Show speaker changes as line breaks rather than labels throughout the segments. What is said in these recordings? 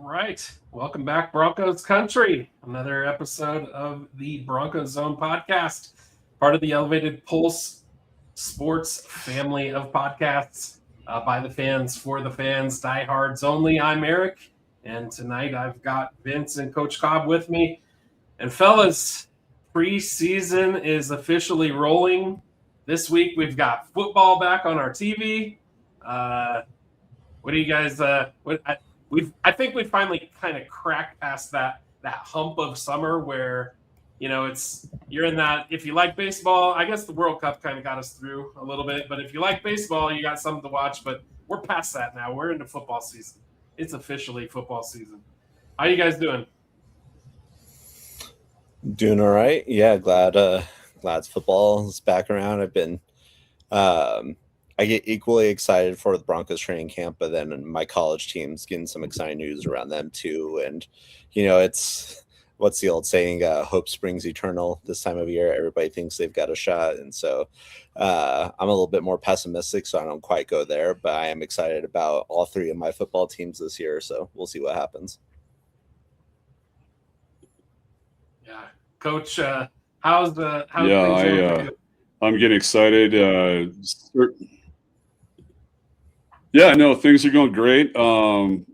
right. Welcome back, Broncos country. Another episode of the Broncos Zone podcast, part of the Elevated Pulse Sports family of podcasts by the fans, for the fans, diehards only. I'm Eric, and tonight I've got Vince and Coach Cobb with me. And fellas, preseason is officially rolling. This week we've got football back on our TV. What do you guys? I think we finally kind of cracked past that hump of summer where, you're in that. If you like baseball, I guess the World Cup kind of got us through a little bit. But if you like baseball, you got something to watch. But we're past that now. We're into football season. It's officially football season. How you guys doing?
Doing all right. Yeah, glad football is back around. I've been I get equally excited for the Broncos training camp, but then my college team's getting some exciting news around them too. And it's what's the old saying? Hope springs eternal. This time of year, everybody thinks they've got a shot, and so I'm a little bit more pessimistic, so I don't quite go there. But I am excited about all three of my football teams this year, so we'll see what happens.
Yeah, Coach, how's
I'm getting excited. Yeah, no, things are going great. It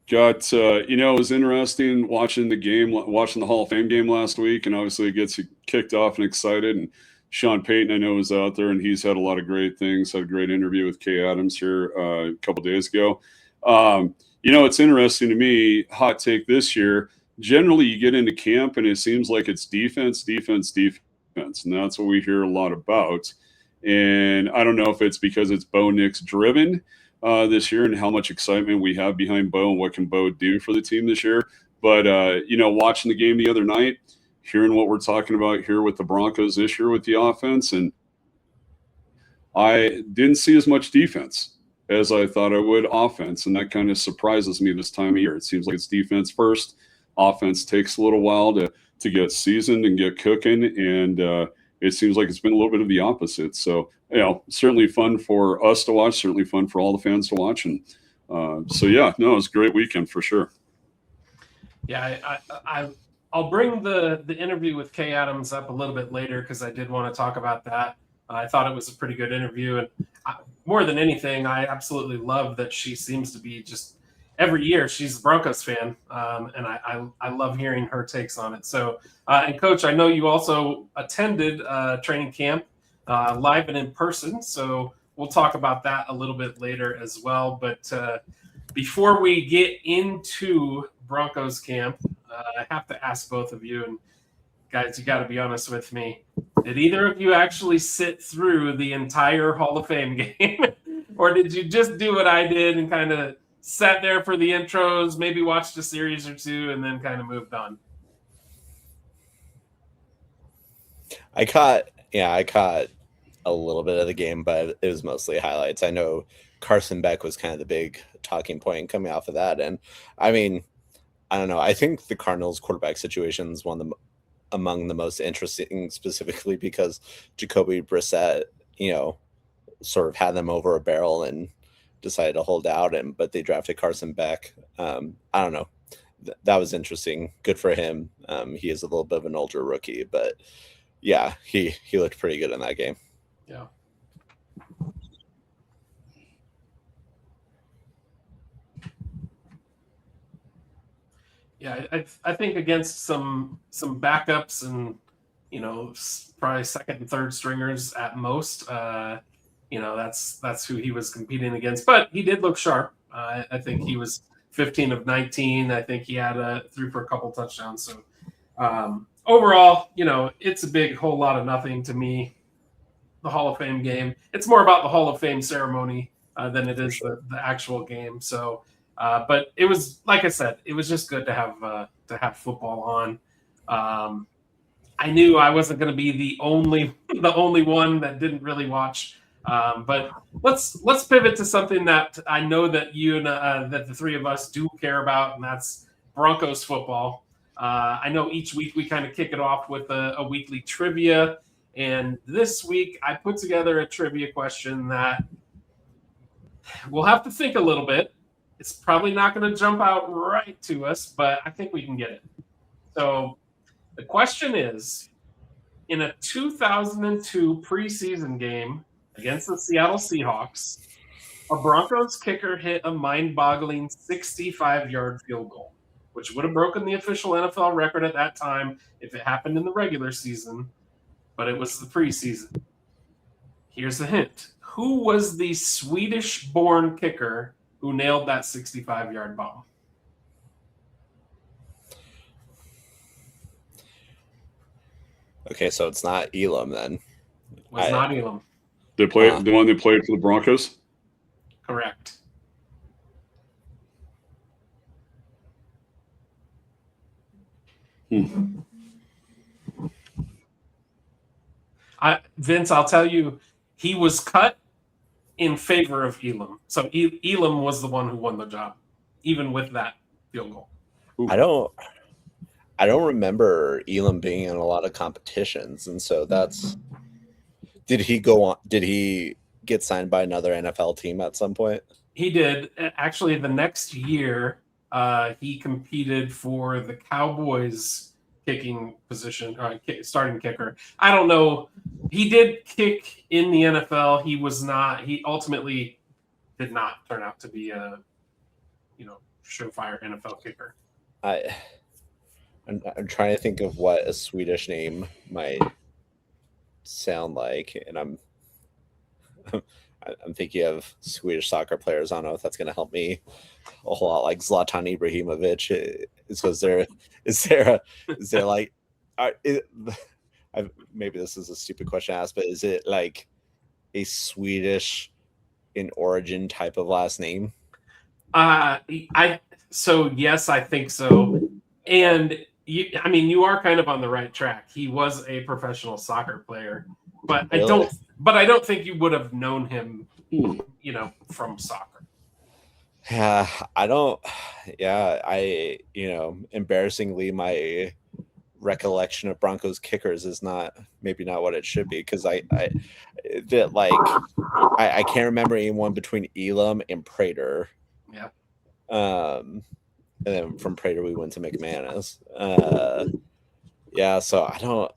was interesting watching the Hall of Fame game last week, and obviously it gets you kicked off and excited. And Sean Payton, I know, was out there, and he's had a lot of great things. Had a great interview with Kay Adams here a couple days ago. It's interesting to me, hot take this year, generally you get into camp and it seems like it's defense, and that's what we hear a lot about. And I don't know if it's because it's Bo Nix driven this year and how much excitement we have behind Bo and what can Bo do for the team this year. But, watching the game the other night, hearing what we're talking about here with the Broncos this year with the offense, and I didn't see as much defense as I thought I would offense, and that kind of surprises me this time of year. It seems like it's defense first. Offense takes a little while to get seasoned and get cooking, and it seems like it's been a little bit of the opposite. So, certainly fun for us to watch, certainly fun for all the fans to watch. And it was a great weekend for sure.
Yeah, I'll bring the interview with Kay Adams up a little bit later because I did want to talk about that. I thought it was a pretty good interview. And more than anything, I absolutely love that she seems to be just every year she's a Broncos fan, and I love hearing her takes on it. So, and Coach, I know you also attended training camp live and in person, so we'll talk about that a little bit later as well. But before we get into Broncos camp, I have to ask both of you, and guys, you got to be honest with me. Did either of you actually sit through the entire Hall of Fame game, or did you just do what I did and kind of sat there for the intros, maybe watched a series or two, and then kind of moved on?
I caught a little bit of the game, but it was mostly highlights. I know Carson Beck was kind of the big talking point coming off of that. And I mean, I don't know. I think the Cardinals quarterback situation is among the most interesting, specifically because Jacoby Brissett, sort of had them over a barrel and decided to hold out, but they drafted Carson Beck. I don't know. That was interesting. Good for him. He is a little bit of an older rookie, but yeah, he looked pretty good in that game.
Yeah. Yeah, I think against some backups and probably second and third stringers at most. That's who he was competing against. But he did look sharp. I think he was 15 of 19. I think he had threw for a couple touchdowns. So overall, it's a big whole lot of nothing to me. The Hall of Fame game. It's more about the Hall of Fame ceremony than it is the actual game. So, but it was, like I said, it was just good to have football on. I knew I wasn't going to be the only one that didn't really watch. But let's pivot to something that I know that you and that the three of us do care about, and that's Broncos football. I know each week we kind of kick it off with a weekly trivia, and this week I put together a trivia question that we'll have to think a little bit, It's probably not going to jump out right to us, but I think we can get it. So the question is, in a 2002 preseason game against the Seattle Seahawks, a Broncos kicker hit a mind-boggling 65-yard field goal, which would have broken the official NFL record at that time if it happened in the regular season, but it was the preseason. Here's the hint. Who was the Swedish-born kicker who nailed that 65-yard bomb?
Okay, so it's not Elam then.
Was not Elam.
They play the one they played for the Broncos.
Correct. Vince, I'll tell you, he was cut in favor of Elam. So Elam was the one who won the job, even with that field goal.
I don't remember Elam being in a lot of competitions, and so that's. Did he go on? Did he get signed by another NFL team at some point?
He did. Actually, the next year, he competed for the Cowboys kicking position, starting kicker. I don't know. He did kick in the NFL. He was not. He ultimately did not turn out to be a, surefire NFL kicker.
I'm trying to think of what a Swedish name might sound like, and I'm thinking of Swedish soccer players. I don't know if that's going to help me a whole lot, like Zlatan Ibrahimovic. So is there like, maybe this is a stupid question to ask, but is it like a Swedish in origin type of last name?
So yes, I think so. And you are kind of on the right track. He was a professional soccer player, but really? I don't think you would have known him, from soccer.
Yeah, embarrassingly, my recollection of Broncos kickers is maybe not what it should be, because I can't remember anyone between Elam and Prater.
Yeah.
And then from Prater we went to McManus. So I don't.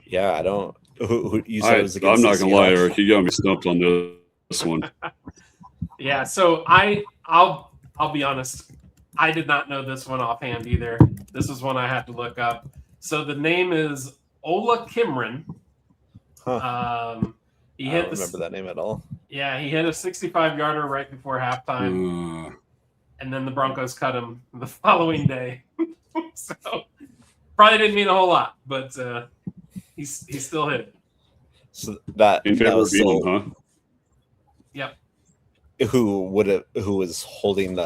Yeah, I don't. Who you said it was against?
I'm not gonna lie, Eric. You got me stumped on this one.
Yeah, so I'll be honest. I did not know this one offhand either. This is one I had to look up. So the name is Ola Kimren.
Huh. I don't remember that name at all.
Yeah, he hit a 65-yarder right before halftime, and then the Broncos cut him the following day. So probably didn't mean a whole lot, but he still hit it.
So that
in favor of Elam, huh?
Yep.
Who was holding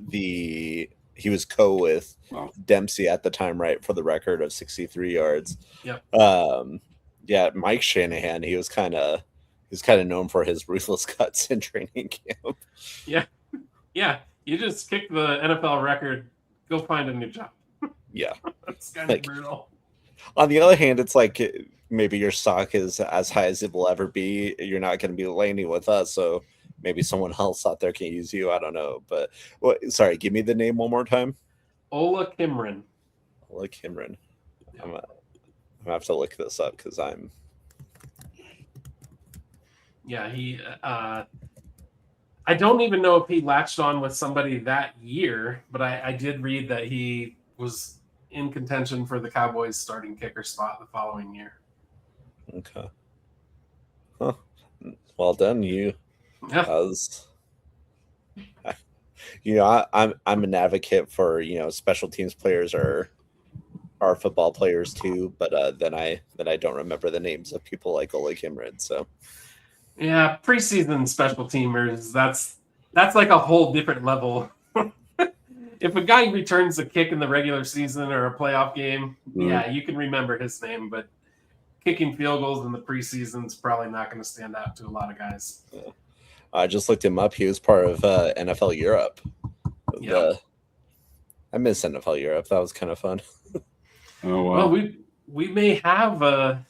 he was with Dempsey at the time, right, for the record of 63 yards.
Yep.
Mike Shanahan, he was kind of known for his ruthless cuts in training camp.
Yeah. You just kicked the NFL record. Go find a new job.
Yeah.
That's kind of brutal.
On the other hand, it's like maybe your stock is as high as it will ever be. You're not going to be landing with us, so maybe someone else out there can use you. I don't know. But sorry, give me the name one more time.
Ola Kimren.
Ola Kimren. Yeah. I'm going to have to look this up because I'm...
Yeah, he... I don't even know if he latched on with somebody that year, but I did read that he was in contention for the Cowboys starting kicker spot the following year.
Okay. Huh. Well done, you.
Yeah.
I'm an advocate for, special teams players are football players too, but then I don't remember the names of people like Ola Kimren. So
yeah, preseason special teamers, that's like a whole different level. If a guy returns a kick in the regular season or a playoff game, yeah, you can remember his name, but kicking field goals in the preseason is probably not going to stand out to a lot of guys.
Yeah. I just looked him up. He was part of NFL Europe.
Yeah.
I miss NFL Europe. That was kind of fun.
Oh wow.
Well, we may have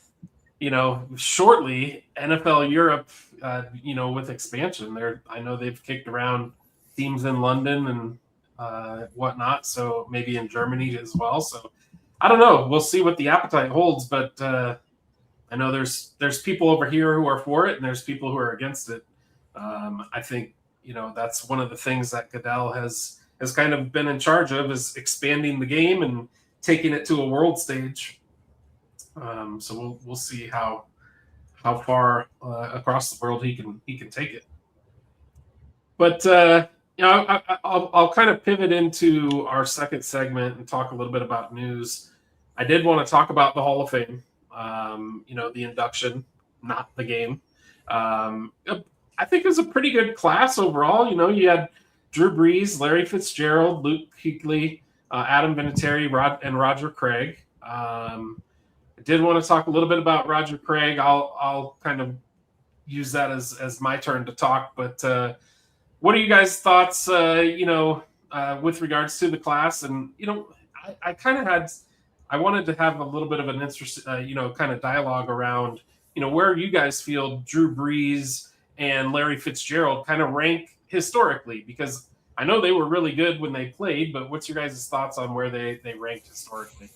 shortly NFL Europe with expansion there. I know they've kicked around teams in London and whatnot, so maybe in Germany as well. So I don't know. We'll see what the appetite holds, but I know there's people over here who are for it, and there's people who are against it. I think that's one of the things that Goodell has kind of been in charge of, is expanding the game and taking it to a world stage. So we'll see how far across the world he can take it. But I'll kind of pivot into our second segment and talk a little bit about news. I did want to talk about the Hall of Fame. The induction, not the game. I think it was a pretty good class overall. You had Drew Brees, Larry Fitzgerald, Luke Kuechly, Adam Vinatieri, and Roger Craig. I did want to talk a little bit about Roger Craig. I'll kind of use that as my turn to talk. But what are you guys' thoughts? With regards to the class, and I wanted to have a little bit of an interest, kind of dialogue around, where you guys feel Drew Brees and Larry Fitzgerald kind of rank historically, because I know they were really good when they played, but what's your guys' thoughts on where they ranked historically?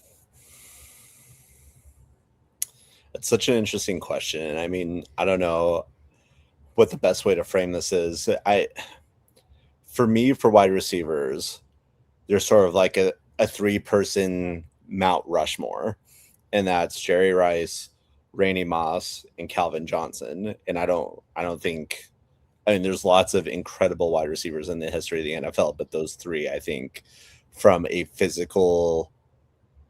It's such an interesting question. I mean, I don't know what the best way to frame this is. For me, for wide receivers, there's sort of like a 3-person Mount Rushmore, and that's Jerry Rice, Randy Moss, and Calvin Johnson. And I don't think, there's lots of incredible wide receivers in the history of the NFL, but those 3, I think, from a physical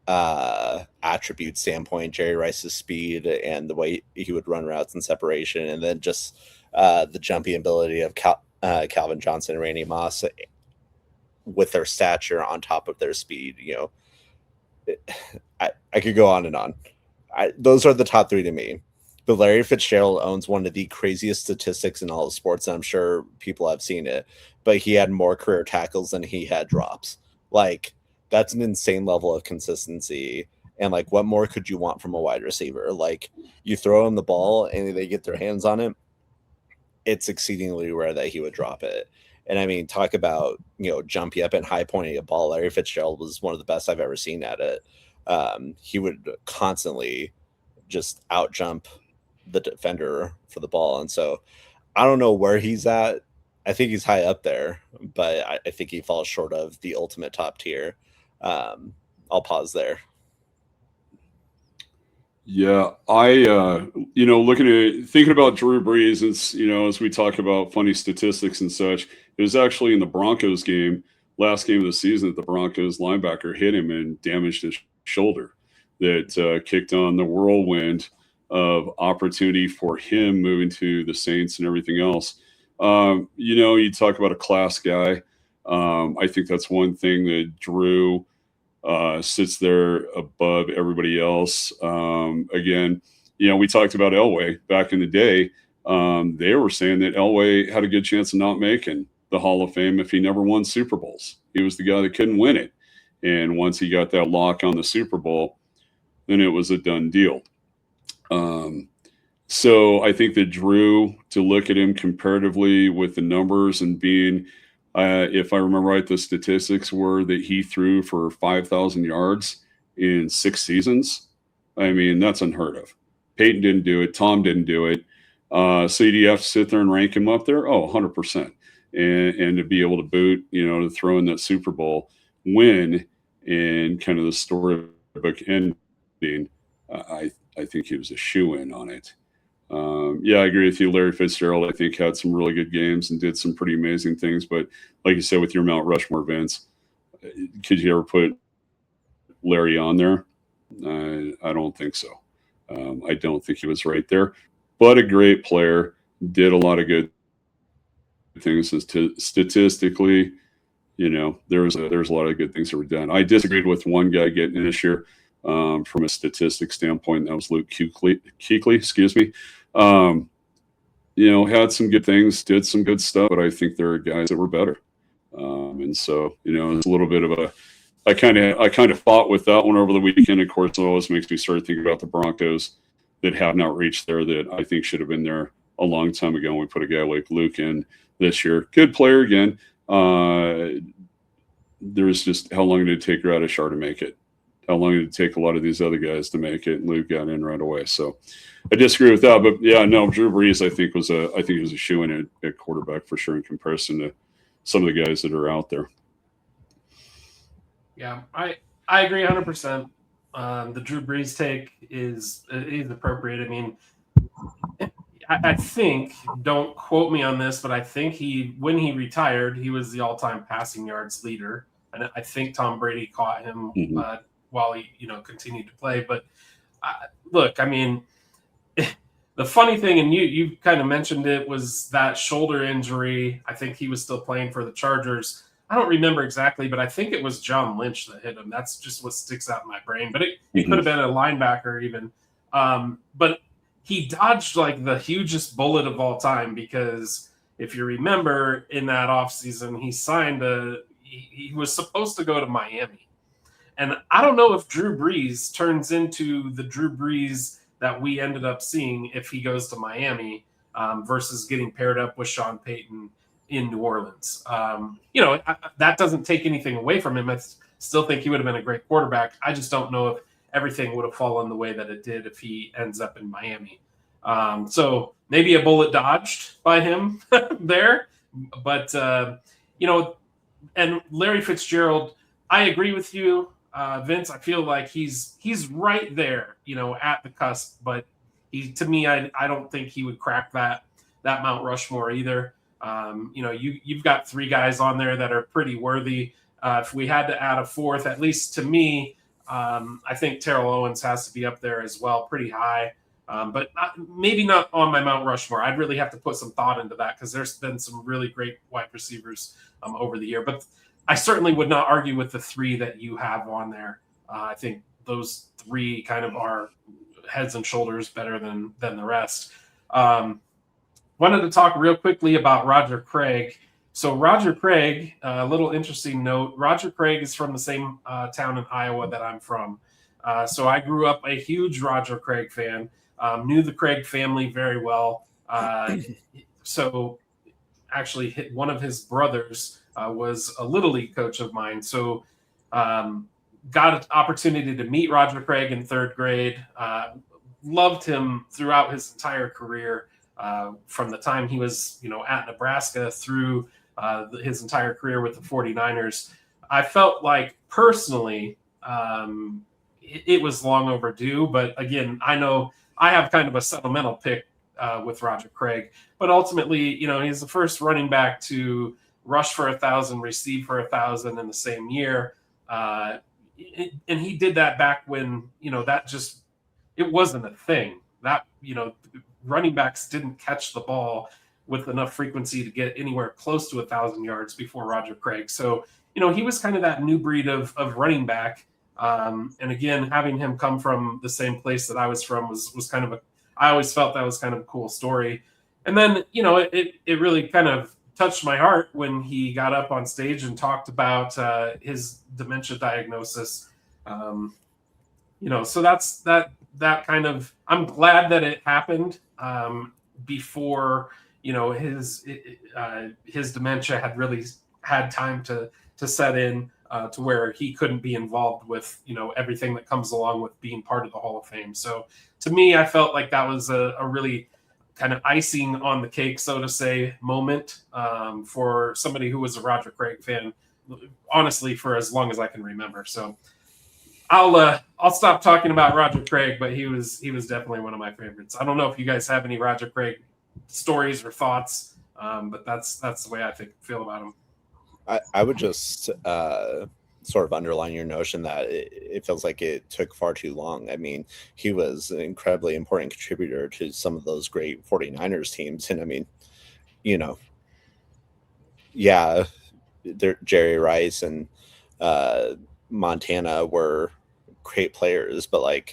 attribute standpoint, Jerry Rice's speed and the way he would run routes and separation, and then just the jumping ability of Calvin Johnson and Randy Moss with their stature on top of their speed. I could go on and on. Those are the top 3 to me. But Larry Fitzgerald owns one of the craziest statistics in all of sports, and I'm sure people have seen it. But he had more career tackles than he had drops. Like, that's an insane level of consistency. And like, what more could you want from a wide receiver? Like, you throw them the ball and they get their hands on it, it's exceedingly rare that he would drop it. And I mean, talk about, jumpy up and high pointing a ball. Larry Fitzgerald was one of the best I've ever seen at it. He would constantly just out jump the defender for the ball. And so I don't know where he's at. I think he's high up there, but I think he falls short of the ultimate top tier. I'll pause there.
Yeah, thinking about Drew Brees, it's, as we talk about funny statistics and such, it was actually in the Broncos game, last game of the season, that the Broncos linebacker hit him and damaged his shoulder. That kicked on the whirlwind of opportunity for him moving to the Saints and everything else. You talk about a class guy. I think that's one thing that Drew sits there above everybody else. Again, we talked about Elway back in the day. They were saying that Elway had a good chance of not making the Hall of Fame if he never won Super Bowls. He was the guy that couldn't win it. And once he got that lock on the Super Bowl, then it was a done deal. So I think that Drew, to look at him comparatively with the numbers and being, if I remember right, the statistics were that he threw for 5,000 yards in 6 seasons. I mean, that's unheard of. Peyton didn't do it. Tom didn't do it. So do you have to sit there and rank him up there? Oh, 100%. And to be able to boot, to throw in that Super Bowl win and kind of the storybook ending, I think he was a shoo-in on it. Yeah, I agree with you. Larry Fitzgerald, I think, had some really good games and did some pretty amazing things. But like you said, with your Mount Rushmore, Vince, could you ever put Larry on there? I don't think so. I don't think he was right there. But a great player, did a lot of good things. Statistically, there's a lot of good things that were done. I disagreed with one guy getting in this year from a statistics standpoint. That was Luke Kuechly, excuse me. Had some good things, did some good stuff, but I think there are guys that were better. And so, it's a little bit of a, I kind of fought with that one over the weekend. Of course, it always makes me start thinking about the Broncos that have not reached there, that I think should have been there a long time ago when we put a guy like Luke in this year. Good player again. There's just how long did it take Radishar to make it? How long did it take a lot of these other guys to make it? And Luke got in right away. So I disagree with that. But yeah, no, Drew Brees, I think was a shoo-in at quarterback for sure in comparison to some of the guys that are out there.
Yeah, I agree 100%. The Drew Brees take is appropriate. I mean, I think, don't quote me on this, but I think when he retired, he was the all-time passing yards leader, and I think Tom Brady caught him while he continued to play. But look, I mean, the funny thing, and you kind of mentioned it, was that shoulder injury. I think he was still playing for the Chargers. I don't remember exactly, but I think it was John Lynch that hit him. That's just what sticks out in my brain. But it could have been a linebacker even. But he dodged like the hugest bullet of all time, because if you remember in that offseason, he signed he was supposed to go to Miami. And I don't know if Drew Brees turns into the Drew Brees that we ended up seeing if he goes to Miami versus getting paired up with Sean Payton in New Orleans. That doesn't take anything away from him. I still think he would have been a great quarterback. I just don't know if everything would have fallen the way that it did if he ends up in Miami. So maybe a bullet dodged by him there. But, and Larry Fitzgerald, I agree with you, Vince. I feel like he's right there, at the cusp. But to me, I don't think he would crack that Mount Rushmore either. You've got three guys on there that are pretty worthy. If we had to add a fourth, at least to me, I think Terrell Owens has to be up there as well, pretty high. But maybe not on my Mount Rushmore. I'd really have to put some thought into that, because there's been some really great wide receivers over the year. But I certainly would not argue with the three that you have on there. I think those three kind of are heads and shoulders better than the rest. Wanted to talk real quickly about Roger Craig. So Roger Craig, a little interesting note, Roger Craig is from the same town in Iowa that I'm from. So I grew up a huge Roger Craig fan, knew the Craig family very well. So actually one of his brothers was a Little League coach of mine. So got an opportunity to meet Roger Craig in third grade. Loved him throughout his entire career. From the time he was, at Nebraska through his entire career with the 49ers. I felt like personally it was long overdue, but again, I know I have kind of a sentimental pick with Roger Craig, but ultimately, he's the first running back to rush for 1,000, receive for 1,000 in the same year. And he did that back when, it wasn't a thing. That, running backs didn't catch the ball with enough frequency to get anywhere close to 1,000 yards before Roger Craig. So, he was kind of that new breed of running back. And again, having him come from the same place that I was from was kind of I always felt that was kind of a cool story. And then, it really kind of touched my heart when he got up on stage and talked about his dementia diagnosis. So that's that kind of, I'm glad that it happened before, his dementia had really had time to set in to where he couldn't be involved with, everything that comes along with being part of the Hall of Fame. So to me, I felt like that was a really kind of icing on the cake, so to say, moment for somebody who was a Roger Craig fan, honestly, for as long as I can remember. So I'll stop talking about Roger Craig, but he was definitely one of my favorites. I don't know if you guys have any Roger Craig stories or thoughts, but that's the way I feel about him.
I would just sort of underline your notion that it feels like it took far too long. I mean, he was an incredibly important contributor to some of those great 49ers teams. And I mean, Jerry Rice and Montana were great players, but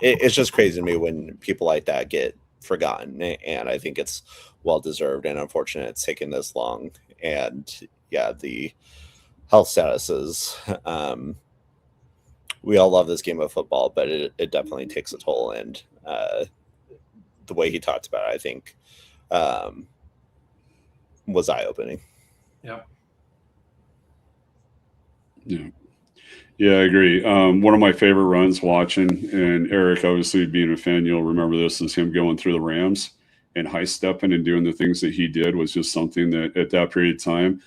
it's just crazy to me when people like that get forgotten, and I think it's well deserved and unfortunate it's taken this long. And the health statuses, we all love this game of football, but it definitely takes a toll, and the way he talked about it, I think was eye-opening.
Yeah.
Yeah, I agree. One of my favorite runs watching, and Eric, obviously being a fan, you'll remember this, is him going through the Rams and high stepping and doing the things that he did was just something that at that period of time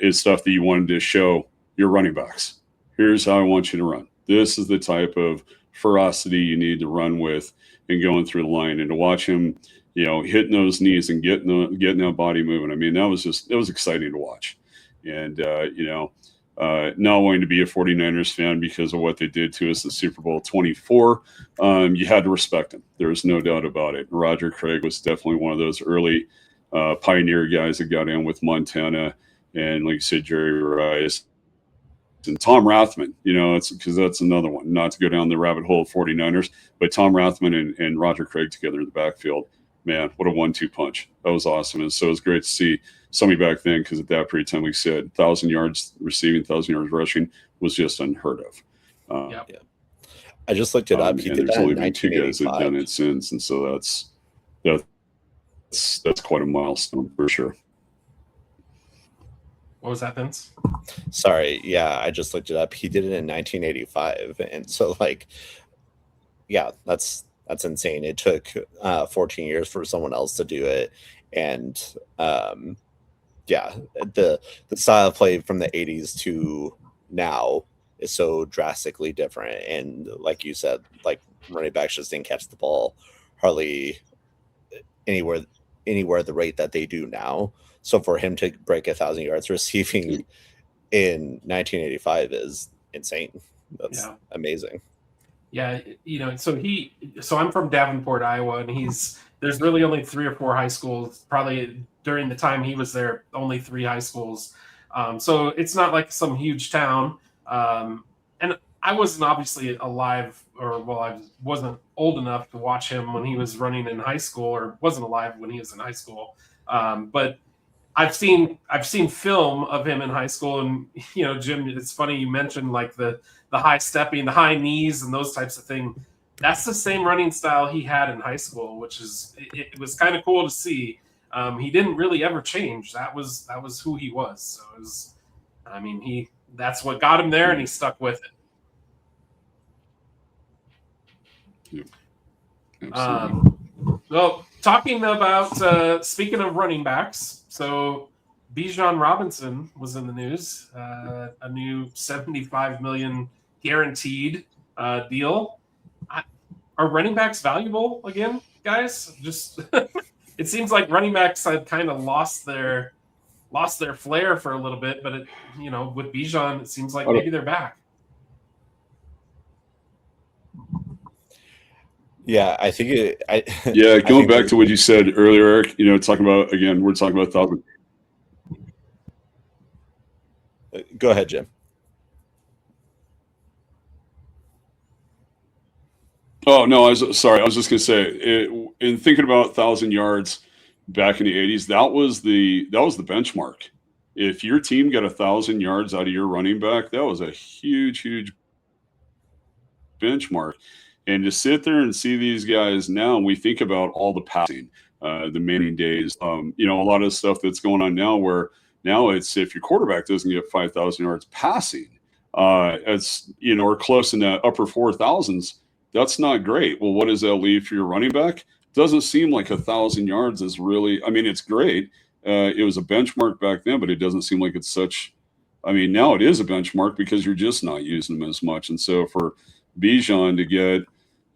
is stuff that you wanted to show your running backs. Here's how I want you to run. This is the type of ferocity you need to run with and going through the line, and to watch him, hitting those knees and getting that body moving. I mean, it was exciting to watch. And, not wanting to be a 49ers fan because of what they did to us in Super Bowl 24, you had to respect them. There was no doubt about it. Roger Craig was definitely one of those early pioneer guys that got in with Montana, and like you said, Jerry Rice and Tom Rathman. It's because that's another one. Not to go down the rabbit hole of 49ers, but Tom Rathman and Roger Craig together in the backfield. Man, what a 1-2 punch. That was awesome. And so it was great to see somebody back then, because at that period of time, like we said, 1,000 yards receiving, 1,000 yards rushing was just unheard of.
Yeah. I just looked it up. He
and
did
there's
that
only
in
been 2 guys that have done
1985.
it since. And so that's quite a milestone for sure.
What was that, Vince?
Sorry. Yeah, I just looked it up. He did it in 1985. And so, that's insane. It took 14 years for someone else to do it. And the style of play from the 80s to now is so drastically different. And like you said, running backs just didn't catch the ball hardly anywhere at the rate that they do now. So for him to break 1,000 yards receiving in 1985 is insane. That's amazing.
Yeah, so I'm from Davenport, Iowa, and there's really only 3 or 4 high schools. Probably during the time he was there, only 3 high schools. So it's not like some huge town. And I wasn't obviously alive, I wasn't old enough to watch him when he was running in high school, or wasn't alive when he was in high school. But I've seen film of him in high school, and Jim, it's funny you mentioned the high stepping, the high knees, and those types of things. That's the same running style he had in high school, which is it was kind of cool to see. He didn't really ever change. That was who he was. So it was, that's what got him there, and he stuck with it.
Yeah. Absolutely.
Well, talking about speaking of running backs, so Bijan Robinson was in the news. A new $75 million guaranteed deal. Are running backs valuable again, guys? Just it seems like running backs had kind of lost their flair for a little bit, but with Bijan, it seems like maybe they're back.
Yeah, I think
going back to what you said earlier, Eric, talking about, again, we're talking about 1,000.
Go ahead, Jim.
Oh, no, I was just going to say, in thinking about 1,000 yards back in the 80s, that was the benchmark. If your team got 1,000 yards out of your running back, that was a huge, huge benchmark. And to sit there and see these guys now, we think about all the passing, the Manning days, a lot of stuff that's going on now, where now it's, if your quarterback doesn't get 5,000 yards passing, it's, or close in the upper 4,000s, that's not great. Well, what does that leave for your running back? Doesn't seem like 1,000 yards is really, it's great. It was a benchmark back then, but it doesn't seem like it's such, now it is a benchmark because you're just not using them as much. And so for Bijan to get,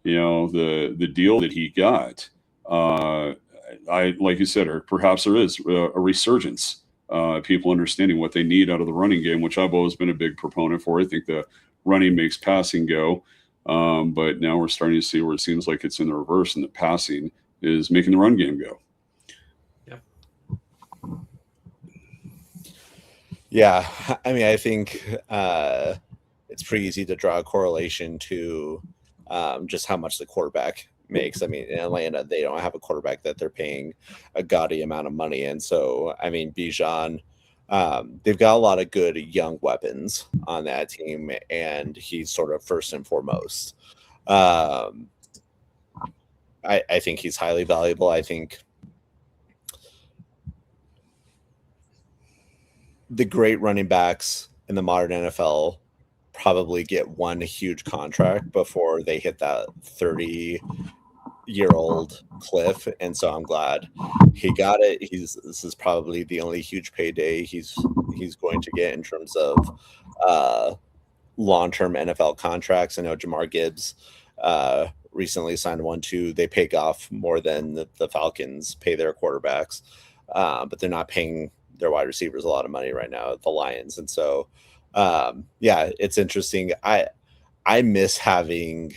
the deal that he got, like you said, or perhaps there is a resurgence, people understanding what they need out of the running game, which I've always been a big proponent for. I think the running makes passing go. But now we're starting to see where it seems like it's in the reverse, and the passing is making the run game go.
Yeah. I think it's pretty easy to draw a correlation to just how much the quarterback makes. In Atlanta, they don't have a quarterback that they're paying a gaudy amount of money. And so, Bijan, they've got a lot of good young weapons on that team, and he's sort of first and foremost. I think he's highly valuable. I think the great running backs in the modern NFL probably get one huge contract before they hit that 30-year-old cliff. And so I'm glad he got it. This is probably the only huge payday he's going to get in terms of long-term NFL contracts. I know Jamar Gibbs recently signed one too. They pay off more than the Falcons pay their quarterbacks, but they're not paying their wide receivers a lot of money right now at the Lions. And so, yeah, it's interesting. I miss having,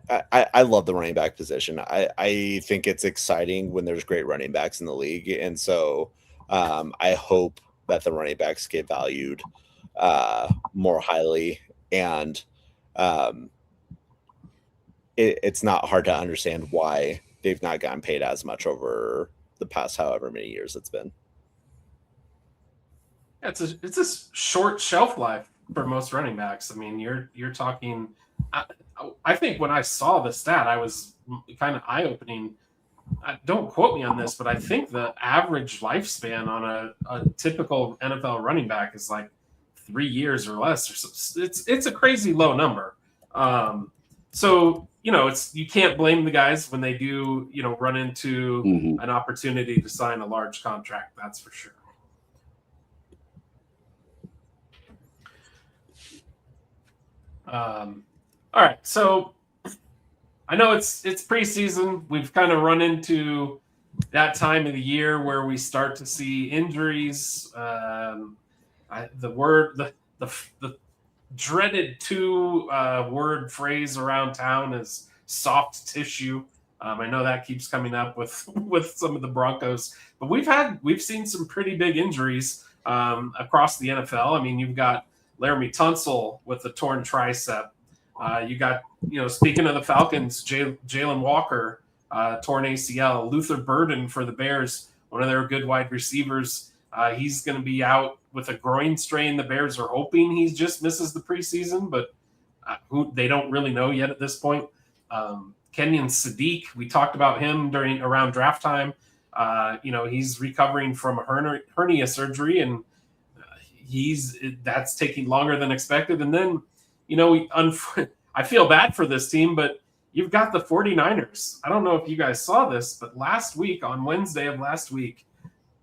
I love the running back position. I think it's exciting when there's great running backs in the league. And so I hope that the running backs get valued more highly. And it's not hard to understand why they've not gotten paid as much over the past however many years it's been.
Yeah, it's a short shelf life for most running backs. I mean, you're talking. I think when I saw the stat, I was kind of eye-opening. Don't quote me on this, but I think the average lifespan on a typical NFL running back is like 3 years or less. It's a crazy low number. So you can't blame the guys when they do run into an opportunity to sign a large contract. That's for sure. All right, so I know it's preseason. We've kind of run into that time of the year where we start to see injuries. The dreaded two-word phrase around town is soft tissue. I know that keeps coming up with some of the Broncos, but we've seen some pretty big injuries across the NFL. I mean, you've got Laramie Tunsil with a torn tricep. You got, speaking of the Falcons, Jalen Walker, torn ACL. Luther Burden for the Bears, one of their good wide receivers. He's going to be out with a groin strain. The Bears are hoping he just misses the preseason, but they don't really know yet at this point. Kenyon Sadiq, we talked about him around draft time. He's recovering from a hernia surgery, and that's taking longer than expected. And then, I feel bad for this team, but you've got the 49ers. I don't know if you guys saw this, but on Wednesday of last week,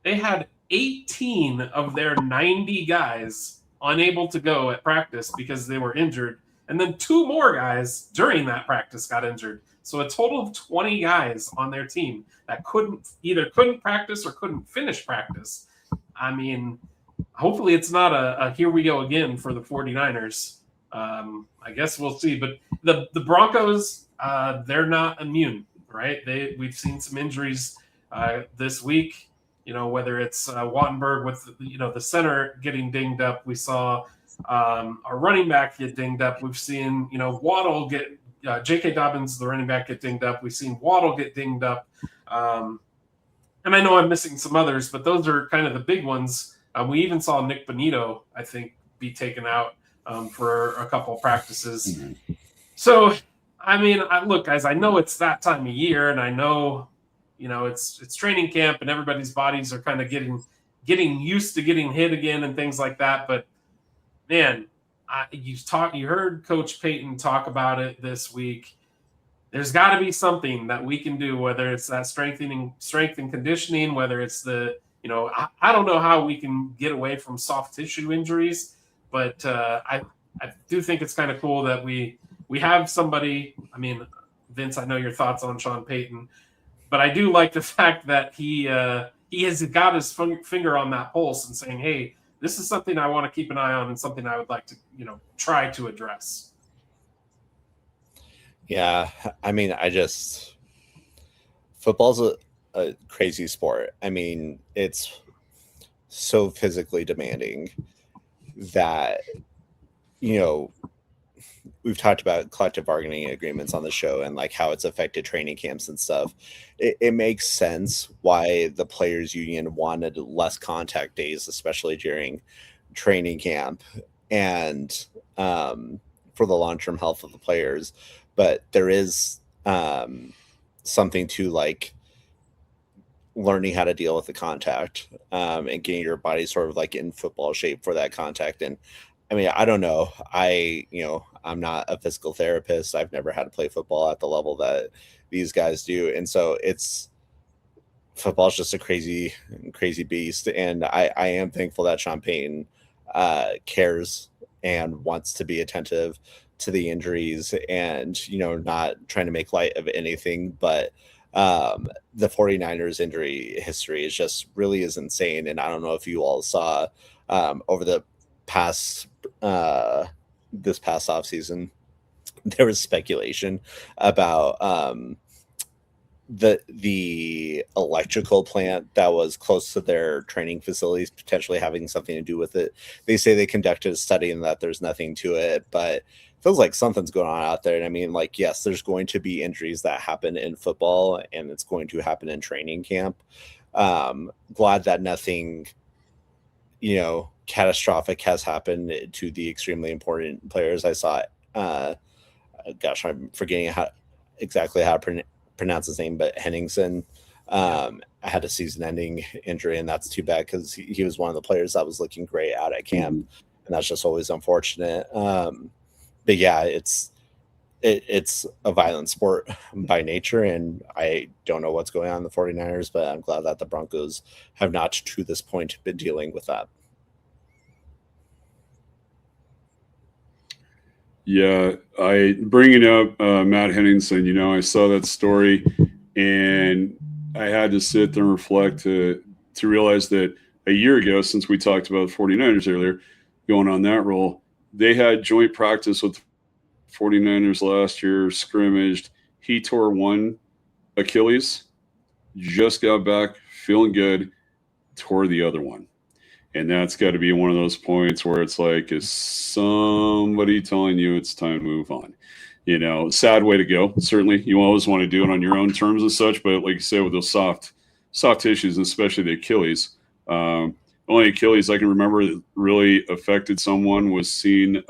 they had 18 of their 90 guys unable to go at practice because they were injured. And then 2 more guys during that practice got injured. So a total of 20 guys on their team that couldn't practice or couldn't finish practice. I mean, hopefully it's not a here we go again for the 49ers. I guess we'll see. But the Broncos, they're not immune, right? We've seen some injuries this week. Whether it's Wattenberg with the center getting dinged up. We saw our running back get dinged up. We've seen Waddle get J.K. Dobbins, the running back, get dinged up. We've seen Waddle get dinged up. And I know I'm missing some others, but those are kind of the big ones. We even saw Nick Bonito, I think, be taken out for a couple of practices. Mm-hmm. So, I mean, look, guys, I know it's that time of year, and I know, it's training camp, and everybody's bodies are kind of getting used to getting hit again and things like that. But man, you heard Coach Payton talk about it this week. There's got to be something that we can do, whether it's that strength and conditioning, whether it's I don't know how we can get away from soft tissue injuries, but I do think it's kind of cool that we have somebody. I mean, Vince, I know your thoughts on Sean Payton, but I do like the fact that he has got his finger on that pulse and saying, hey, this is something I want to keep an eye on and something I would like to, try to address.
Yeah, I mean, football's a crazy sport. I mean, it's so physically demanding that, we've talked about collective bargaining agreements on the show and like how it's affected training camps and stuff. It makes sense why the players union wanted less contact days, especially during training camp. And for for the long-term health of the players, but there is something to like learning how to deal with the contact and getting your body sort of like in football shape for that contact. And I mean, I don't know. I'm not a physical therapist. I've never had to play football at the level that these guys do. And so football's just a crazy, crazy beast. And I am thankful that Sean Payton cares and wants to be attentive to the injuries and, not trying to make light of anything. But the 49ers injury history is insane. And I don't know if you all saw over the past this past offseason, there was speculation about the electrical plant that was close to their training facilities potentially having something to do with it. They say they conducted a study and that there's nothing to it, but it feels like something's going on out there. And I mean, like, yes, there's going to be injuries that happen in football and it's going to happen in training camp. Glad that nothing, catastrophic has happened to the extremely important players. I saw gosh, I'm forgetting exactly how to pronounce his name, but Henningsen had a season-ending injury, and that's too bad because he was one of the players that was looking great out at camp, and that's just always unfortunate. But yeah, it's a violent sport by nature, and I don't know what's going on in the 49ers, but I'm glad that the Broncos have not to this point been dealing with that.
Yeah, I bringing up Matt Henningsen, I saw that story and I had to sit there and reflect to realize that a year ago, since we talked about 49ers earlier, going on that role, they had joint practice with 49ers last year, scrimmaged. He tore one Achilles, just got back, feeling good, tore the other one. And that's got to be one of those points where it's like, is somebody telling you it's time to move on? Sad way to go. Certainly, you always want to do it on your own terms and such. But like you said, with those soft tissues, especially the Achilles, only Achilles I can remember that really affected someone was seeing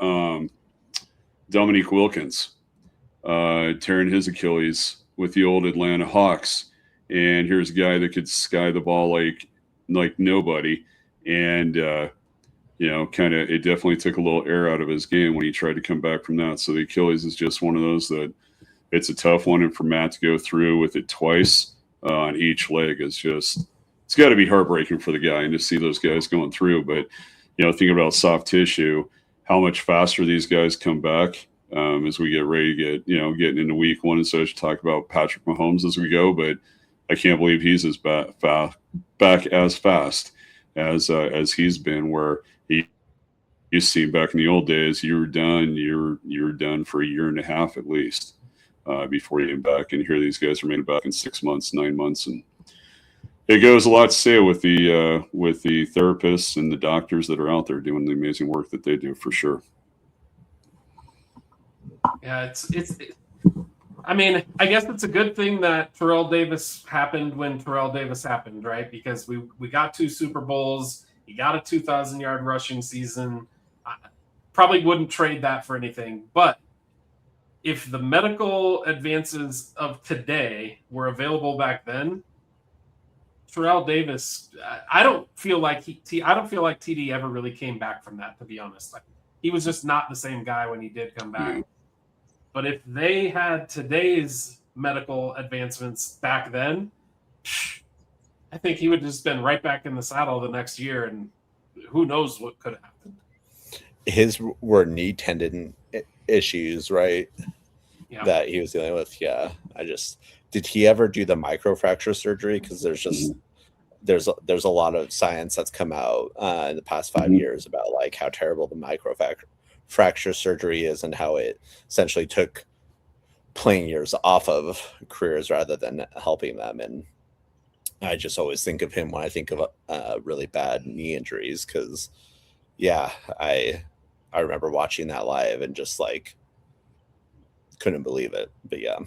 Dominique Wilkins tearing his Achilles with the old Atlanta Hawks. And here's a guy that could sky the ball like nobody. And, kind of, it definitely took a little air out of his game when he tried to come back from that. So the Achilles is just one of those that it's a tough one. And for Matt to go through with it twice on each leg is just, it's got to be heartbreaking for the guy and to see those guys going through. But, thinking about soft tissue, how much faster these guys come back as we get ready to getting into week one and such. Talk about Patrick Mahomes as we go, but I can't believe he's as back as fast as he's been, where you see back in the old days, you were done for a year and a half at least before you came back. And here these guys are made back in 6 months, 9 months, and it goes a lot to say with the therapists and the doctors that are out there doing the amazing work that they do, for sure.
Yeah, I mean, I guess it's a good thing that Terrell Davis happened when Terrell Davis happened, right? Because we got 2 Super Bowls. He got a 2,000-yard rushing season. I probably wouldn't trade that for anything. But if the medical advances of today were available back then, Terrell Davis, I don't feel like TD ever really came back from that, to be honest. He was just not the same guy when he did come back.
Yeah.
But if they had today's medical advancements back then, I think he would have just been right back in the saddle the next year, and who knows what could have happened.
His were knee tendon issues, right?
Yeah.
That he was dealing with. Yeah. Did he ever do the microfracture surgery? Because there's a lot of science that's come out in the past 5 years about like how terrible the microfracture surgery is and how it essentially took playing years off of careers rather than helping them. And I just always think of him when I think of really bad knee injuries, because I remember watching that live and just like couldn't believe it. But yeah.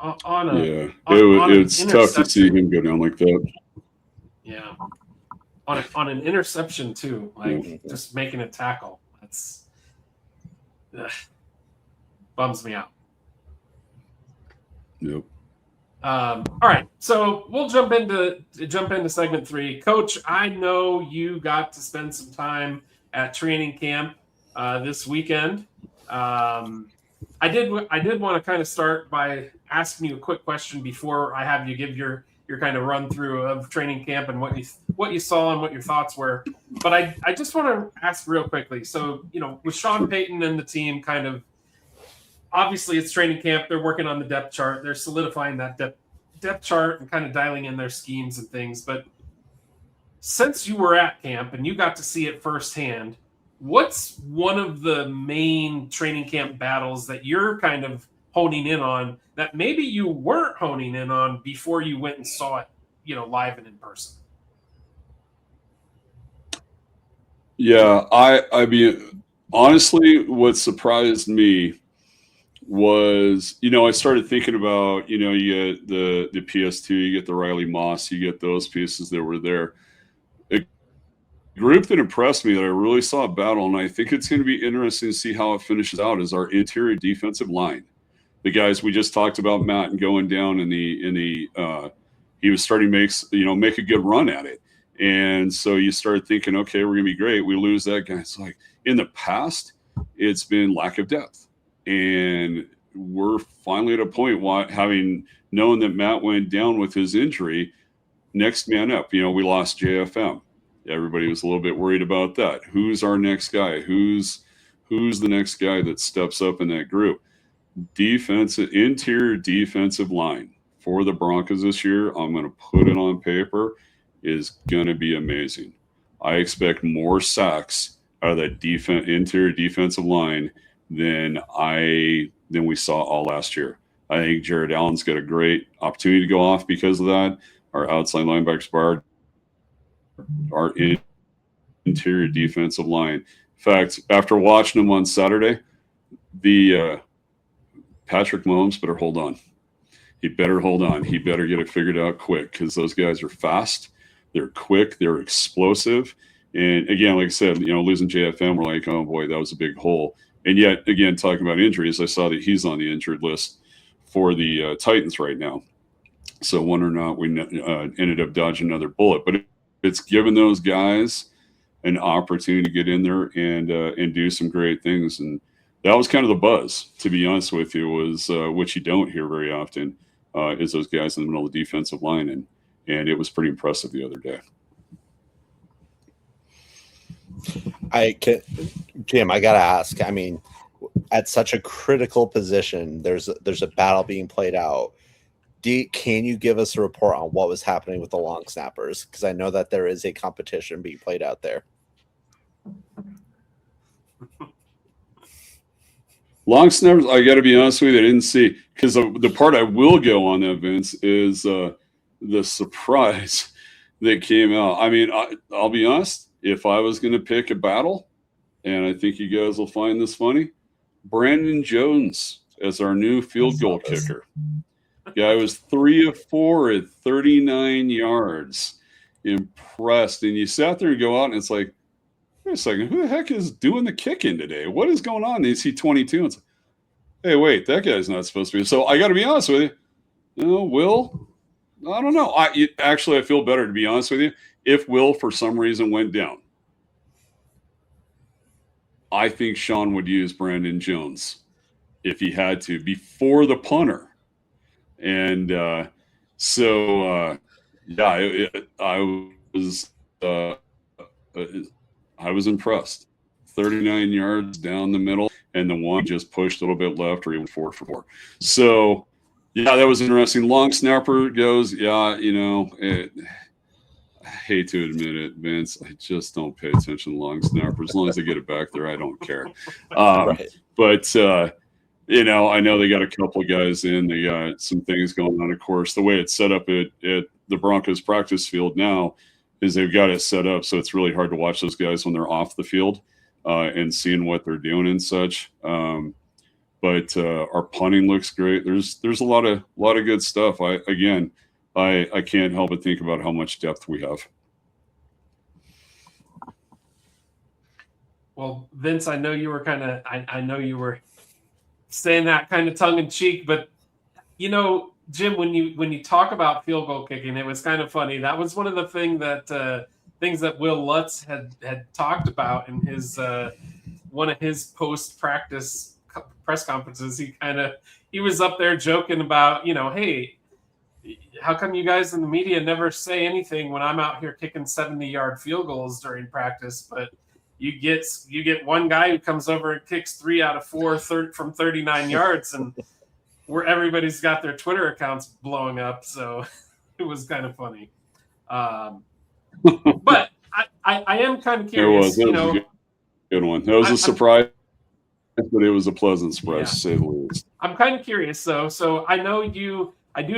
It's tough to see him go down like that.
Yeah. on an interception too, like
Mhm.
just making a tackle. That's bums me out.
Yep.
All right, so we'll jump into segment 3. Coach, I know you got to spend some time at training camp this weekend. I did want to kind of start by asking you a quick question before I have you give your kind of run through of training camp and what you saw and what your thoughts were. But I just want to ask real quickly. So, with Sean Payton and the team kind of, obviously it's training camp, they're working on the depth chart, they're solidifying that depth chart and kind of dialing in their schemes and things. But since you were at camp and you got to see it firsthand, what's one of the main training camp battles that you're kind of honing in on that maybe you weren't honing in on before you went and saw it, live and in person?
Yeah, I mean, honestly, what surprised me was, I started thinking about, you get the PS2, you get the Riley Moss, you get those pieces that were there. A group that impressed me that I really saw a battle, and I think it's going to be interesting to see how it finishes out, is our interior defensive line. The guys we just talked about, Matt, and going down in the he was starting to make a good run at it. And so you started thinking, okay, we're going to be great. We lose that guy. It's like in the past, it's been lack of depth. And we're finally at a point, having known that Matt went down with his injury, next man up. We lost JFM. Everybody was a little bit worried about that. Who's our next guy? Who's the next guy that steps up in that group? Interior defensive line for the Broncos this year, I'm going to put it on paper, is going to be amazing. I expect more sacks out of that interior defensive line than we saw all last year. I think Jared Allen's got a great opportunity to go off because of that. Our outside linebackers our interior defensive line. In fact, after watching them on Saturday, the Patrick Mahomes better hold on. He better hold on. He better get it figured out quick, because those guys are fast. They're quick. They're explosive. And again, like I said, losing JFM, we're like, oh boy, that was a big hole. And yet, again, talking about injuries, I saw that he's on the injured list for the Titans right now. So whether or not we ended up dodging another bullet, but it's given those guys an opportunity to get in there and do some great things. And that was kind of the buzz, to be honest with you, was which you don't hear very often, is those guys in the middle of the defensive line. And it was pretty impressive the other day.
Jim, I gotta ask. I mean, at such a critical position, there's a battle being played out. Can you give us a report on what was happening with the long snappers? Because I know that there is a competition being played out there.
Long snappers, I got to be honest with you, I didn't see, because the part I will go on that, Vince, is the surprise that came out. I mean, I'll be honest, if I was going to pick a battle, and I think you guys will find this funny, Brandon Jones as our new field goal kicker. Guy was 3 of 4 at 39 yards. Impressed. And you sat there and go out, and it's like, wait a second, who the heck is doing the kicking today? What is going on? And you see 22, and it's like, hey, wait, that guy's not supposed to be. So I got to be honest with you. Will, I don't know. I feel better, to be honest with you, if Will for some reason went down. I think Sean would use Brandon Jones if he had to before the punter. And I was impressed. 39 yards down the middle, and the one just pushed a little bit left, or even 4 for 4. So, yeah, that was interesting. Long snapper goes, I hate to admit it, Vince, I just don't pay attention to long snappers. As long as they get it back there, I don't care.
Right.
But I know they got a couple of guys in. They got some things going on. Of course, the way it's set up at the Broncos practice field now is they've got it set up so it's really hard to watch those guys when they're off the field and seeing what they're doing and such. But our punting looks great. There's a lot of good stuff. I can't help but think about how much depth we have.
Well, Vince, I know you were I know you were saying that kind of tongue in cheek, but Jim, when you talk about field goal kicking, it was kind of funny. That was one of the things that Will Lutz had talked about in his one of his post practice press conferences. He was up there joking about, hey, how come you guys in the media never say anything when I'm out here kicking 70-yard field goals during practice, but you get one guy who comes over and kicks 3 out of 4 from 39 yards, and where everybody's got their Twitter accounts blowing up. So it was kind of funny. But I am kind of curious.
It was a good one. That was a surprise, but it was a pleasant surprise to say the least.
I'm kind of curious though. So I do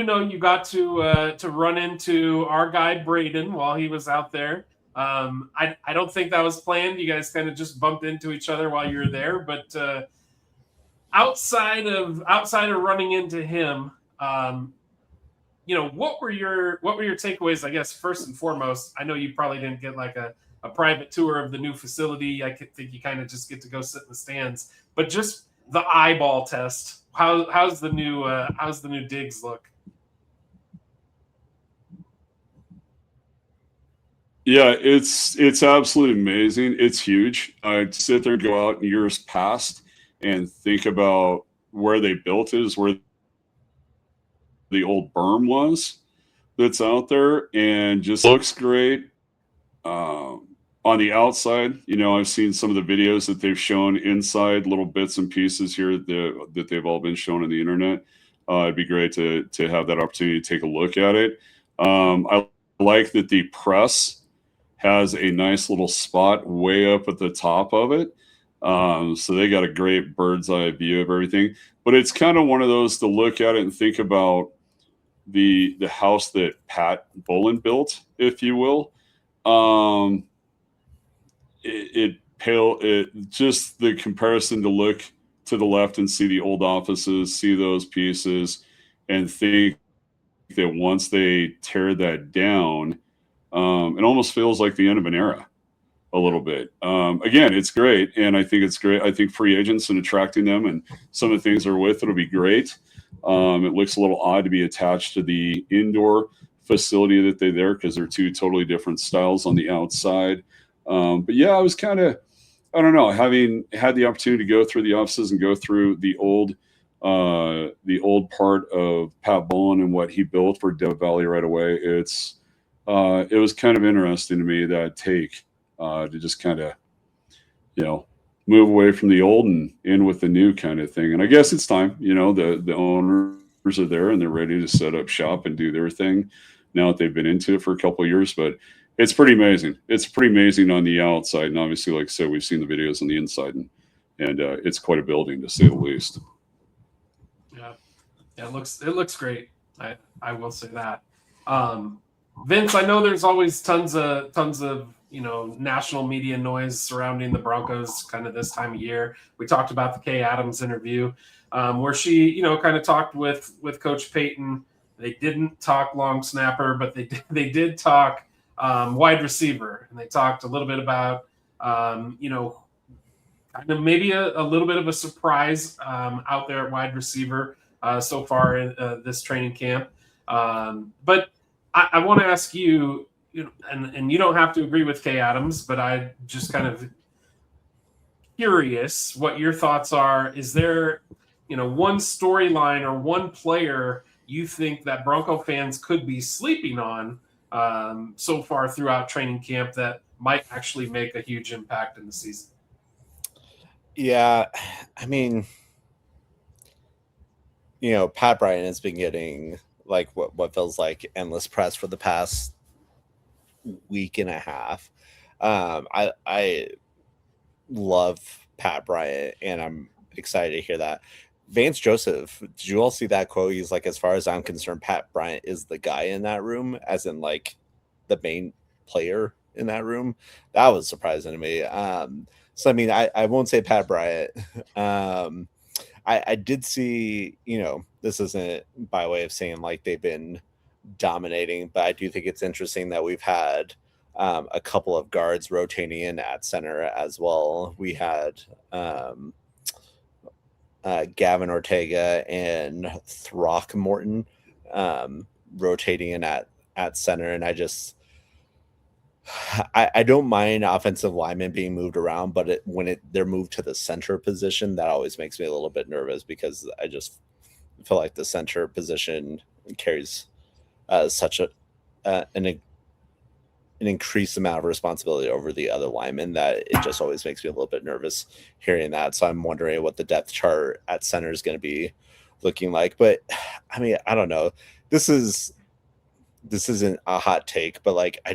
know you got to run into our guy Braden while he was out there. I don't think that was planned. You guys kind of just bumped into each other while you were there, but outside of running into him, what were your takeaways? I guess first and foremost, I know you probably didn't get like a private tour of the new facility. I think you kind of just get to go sit in the stands, but just the eyeball test. How's the new digs look?
Yeah, it's absolutely amazing. It's huge. I'd sit there and go out in years past and think about where they built it, is where the old berm was that's out there, and just looks great. On the outside, I've seen some of the videos that they've shown inside, little bits and pieces here that they've all been shown on the internet. It'd be great to have that opportunity to take a look at it. I like that the press has a nice little spot way up at the top of it. So they got a great bird's eye view of everything. But it's kind of one of those to look at it and think about the house that Pat Bolin built, if you will. Just the comparison to look to the left and see the old offices, see those pieces, and think that once they tear that down, it almost feels like the end of an era a little bit. Again, it's great, and I think it's great. I think free agents and attracting them and some of the things they're with, it'll be great. It looks a little odd to be attached to the indoor facility that they're there, because they're two totally different styles on the outside. But yeah, I was kind of, I don't know, having had the opportunity to go through the offices and go through the old part of Pat Bolin and what he built for Dev Valley right away. It was kind of interesting to me, that take to just kind of, move away from the old and in with the new kind of thing. And I guess it's time, the owners are there and they're ready to set up shop and do their thing now that they've been into it for a couple of years. But it's pretty amazing. It's pretty amazing on the outside. And obviously, like I said, we've seen the videos on the inside, and it's quite a building, to say the least.
Yeah, it looks great. I will say that. Vince, I know there's always tons of national media noise surrounding the Broncos kind of this time of year. We talked about the Kay Adams interview, where she kind of talked with Coach Payton. They didn't talk long snapper, but they did talk wide receiver, and they talked a little bit about kind of maybe a little bit of a surprise out there at wide receiver so far in this training camp. But I want to ask you, and you don't have to agree with Kay Adams, but I just kind of curious what your thoughts are. Is there, one storyline or one player you think that Bronco fans could be sleeping on so far throughout training camp that might actually make a huge impact in the season?
Yeah, I mean, Pat Bryant has been getting like what feels like endless press for the past week and a half. I love Pat Bryant, and I'm excited to hear that. Vance Joseph, did you all see that quote? He's like, as far as I'm concerned, Pat Bryant is the guy in that room, as in like the main player in that room. That was surprising to me. So I mean, I won't say Pat Bryant. I did see, this isn't by way of saying like they've been dominating, but I do think it's interesting that we've had a couple of guards rotating in at center as well. We had Gavin Ortega and Throckmorton rotating in at center, and I don't mind offensive linemen being moved around, but when they're moved to the center position, that always makes me a little bit nervous because I just feel like the center position carries such an increased amount of responsibility over the other linemen that it just always makes me a little bit nervous hearing that. So I'm wondering what the depth chart at center is going to be looking like. But I mean, I don't know. This isn't a hot take, but like I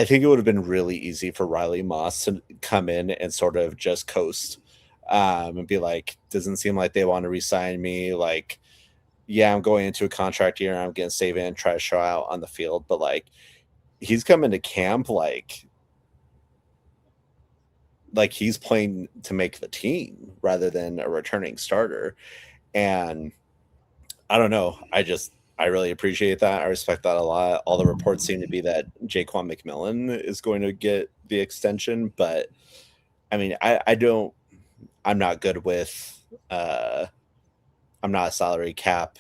think it would have been really easy for Riley Moss to come in and sort of just coast and be like, doesn't seem like they want to re-sign me. Like, yeah, I'm going into a contract year. I'm going to save it and try to show out on the field. But like, he's coming to camp like he's playing to make the team rather than a returning starter. And I don't know. I really appreciate that. I respect that a lot. All the reports seem to be that Jaquan McMillan is going to get the extension, but I mean, I'm not good with, I'm not a salary cap,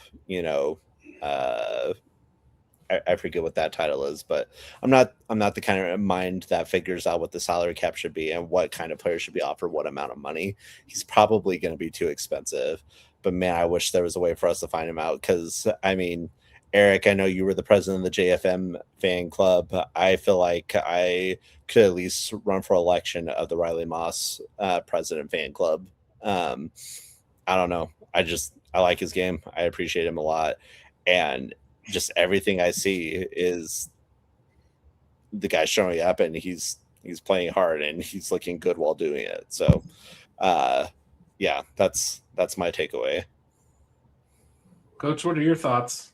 I forget what that title is, but I'm not the kind of mind that figures out what the salary cap should be and what kind of player should be offered what amount of money. He's probably going to be too expensive, but man, I wish there was a way for us to find him out. Cause I mean, Eric, I know you were the president of the JFM fan club. I feel like I could at least run for election of the Riley Moss president fan club. I don't know. I like his game. I appreciate him a lot. And just everything I see is the guy showing up and he's playing hard and he's looking good while doing it. So, yeah, that's my takeaway.
Coach, what are your thoughts?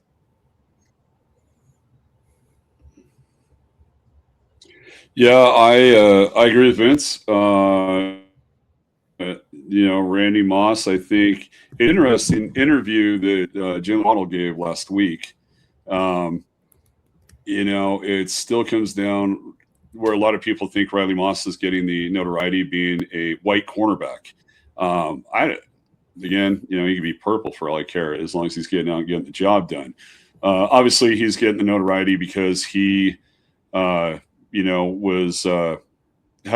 Yeah, I agree with Vince. Randy Moss, I think, an interesting interview that Jim Waddle gave last week. It still comes down where a lot of people think Riley Moss is getting the notoriety being a white cornerback. He could be purple for all I care, as long as he's getting out and getting the job done. Obviously, he's getting the notoriety because he, had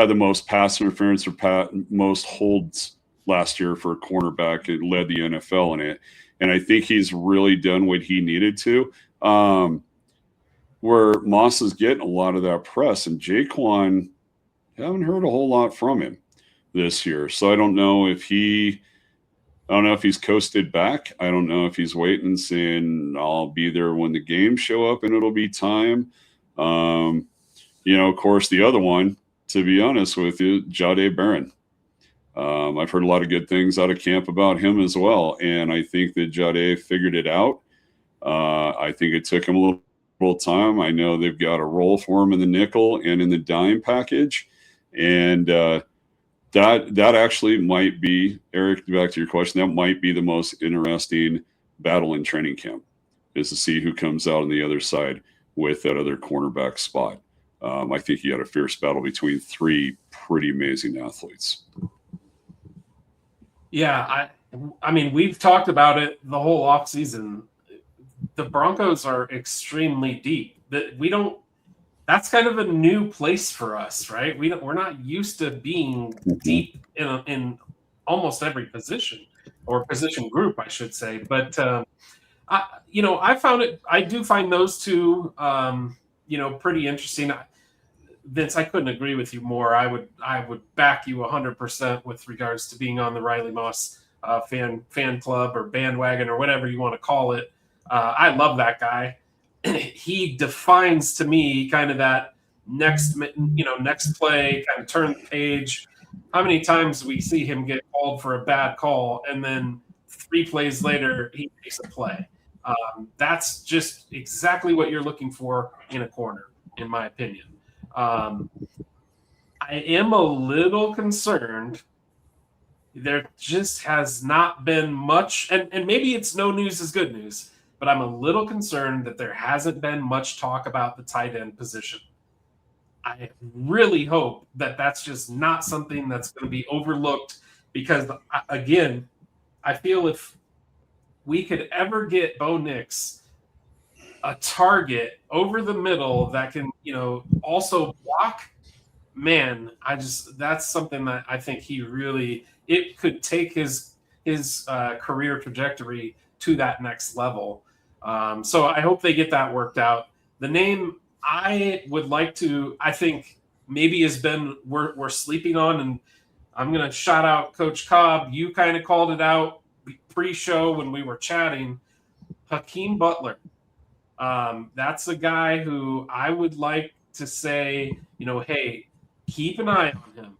the most pass interference or most holds last year for a cornerback. It led the NFL in it. And I think he's really done what he needed to. Where Moss is getting a lot of that press, and Jaquan, haven't heard a whole lot from him this year. So I don't know if he's coasted back. I don't know if he's waiting, saying I'll be there when the games show up and it'll be time. Of course, the other one, to be honest with you, Jahdae Barron. I've heard a lot of good things out of camp about him as well. And I think that Jahdae figured it out. I think it took him a little time. I know they've got a role for him in the nickel and in the dime package. And that actually might be, Eric, back to your question, that might be the most interesting battle in training camp, is to see who comes out on the other side with that other cornerback spot. I think you had a fierce battle between three pretty amazing athletes.
Yeah, I mean, we've talked about it the whole offseason. The Broncos are extremely deep. That's kind of a new place for us, right? We're not used to being deep in almost every position, or position group, I should say. But I do find those two, pretty interesting. Vince, I couldn't agree with you more. I would back you 100% with regards to being on the Riley Moss fan club or bandwagon or whatever you want to call it. I love that guy. He defines to me kind of that next play, kind of turn the page. How many times we see him get called for a bad call and then 3 plays later he makes a play. That's just exactly what you're looking for in a corner, in my opinion. I am a little concerned. There just has not been much, and maybe it's no news is good news, but I'm a little concerned that there hasn't been much talk about the tight end position. I really hope that that's just not something that's going to be overlooked because, again, I feel if we could ever get Bo Nix a target over the middle that can, also block, man, that's something that I think it could take his career trajectory to that next level. So I hope they get that worked out. The name I would like to, I think maybe we're sleeping on, and I'm going to shout out Coach Cobb. You kind of called it out pre-show when we were chatting. Hakeem Butler. That's a guy who I would like to say, hey, keep an eye on him.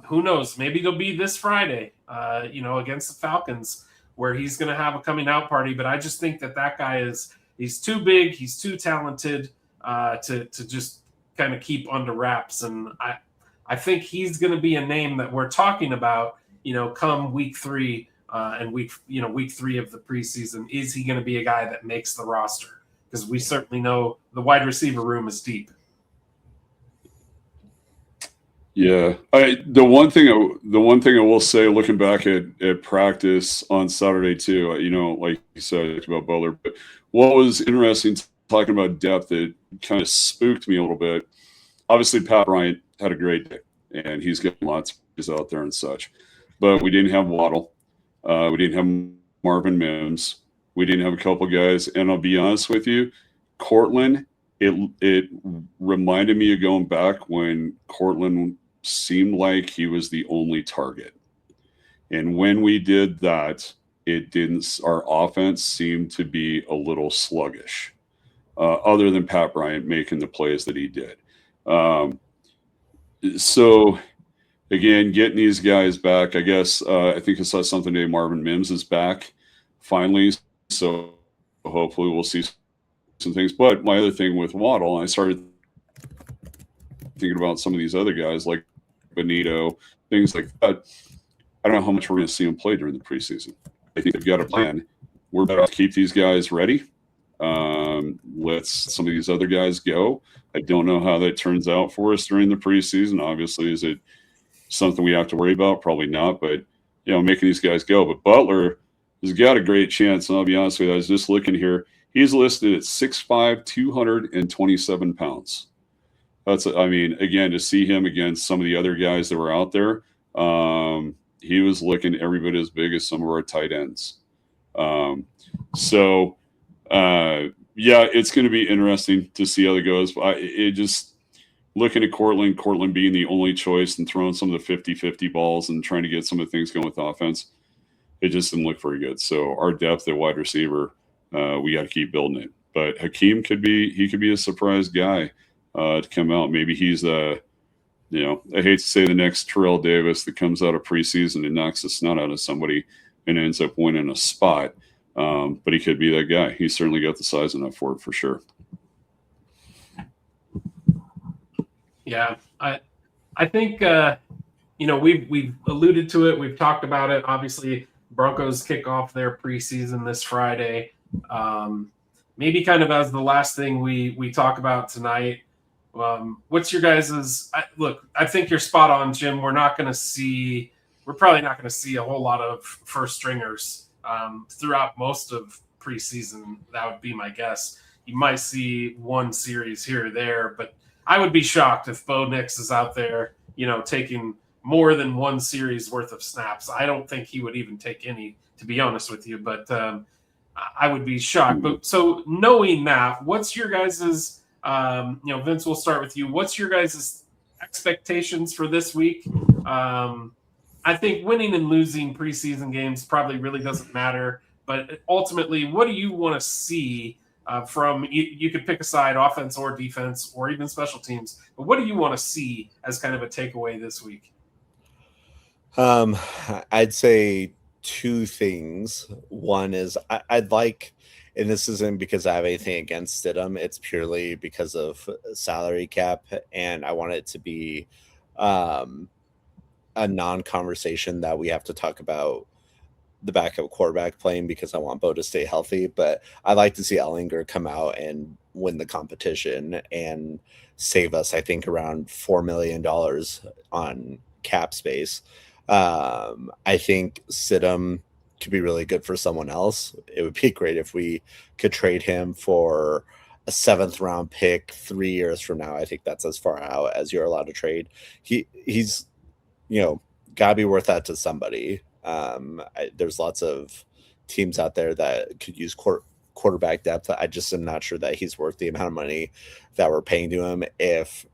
Who knows? Maybe it'll be this Friday, against the Falcons, where he's going to have a coming out party. But I just think that guy he's too big, he's too talented to just kind of keep under wraps. And I think he's going to be a name that we're talking about, come week 3 and week 3 of the preseason. Is he going to be a guy that makes the roster? Because we certainly know the wide receiver room is deep.
Yeah, the one thing I will say, looking back at practice on Saturday too, like you said about Butler, but what was interesting talking about depth, it kind of spooked me a little bit. Obviously, Pat Bryant had a great day, and he's getting lots of plays out there and such. But we didn't have Waddle, we didn't have Marvin Mims, we didn't have a couple guys, and I'll be honest with you, Cortland. It reminded me of going back when Cortland seemed like he was the only target. And when we did that, our offense seemed to be a little sluggish, other than Pat Bryant making the plays that he did. So, again, getting these guys back, I guess, I think I saw something today, Marvin Mims is back finally. So hopefully we'll see some things. But my other thing with Waddle, I started thinking about some of these other guys like Benito, things like that. I don't know how much we're going to see them play during the preseason. I think they've got a plan. We're better to keep these guys ready. Let some of these other guys go. I don't know how that turns out for us during the preseason. Obviously, is it something we have to worry about? Probably not, but making these guys go. But Butler has got a great chance, and I'll be honest with you, I was just looking here. He's listed at 6'5", 227 pounds. Again, to see him against some of the other guys that were out there, he was looking every bit as big as some of our tight ends. It's going to be interesting to see how it goes. Looking at Cortland being the only choice and throwing some of the 50-50 balls and trying to get some of the things going with offense, it just didn't look very good. So our depth at wide receiver, we got to keep building it. But Hakeem could be a surprise guy to come out. Maybe he's I hate to say the next Terrell Davis that comes out of preseason and knocks the snot out of somebody and ends up winning a spot. But he could be that guy. He's certainly got the size enough for it for sure.
Yeah, I think we've alluded to it. We've talked about it. Obviously, Broncos kick off their preseason this Friday. Maybe kind of as the last thing we talk about tonight. What's your guys's look? I think you're spot on, Jim. We're probably not going to see a whole lot of first stringers throughout most of preseason. That would be my guess. You might see one series here or there, but I would be shocked if Bo Nix is out there, taking more than one series worth of snaps. I don't think he would even take any, to be honest with you, but I would be shocked. But so knowing that, what's your guys's, Vince, we'll start with you. What's your guys's expectations for this week? I think winning and losing preseason games probably really doesn't matter, but ultimately, what do you want to see from, you could pick a side, offense or defense, or even special teams, but what do you want to see as kind of a takeaway this week?
I'd say two things. One is I'd like, and this isn't because I have anything against Stidham, it's purely because of salary cap, and I want it to be a non-conversation that we have to talk about the backup quarterback playing because I want Bo to stay healthy, but I'd like to see Ellinger come out and win the competition and save us, I think, around $4 million on cap space. I think Sidham could be really good for someone else. It would be great if we could trade him for a 7th round pick 3 years from now. I think that's as far out as you're allowed to trade. He's got to be worth that to somebody. There's lots of teams out there that could use quarterback depth. I just am not sure that he's worth the amount of money that we're paying to him. If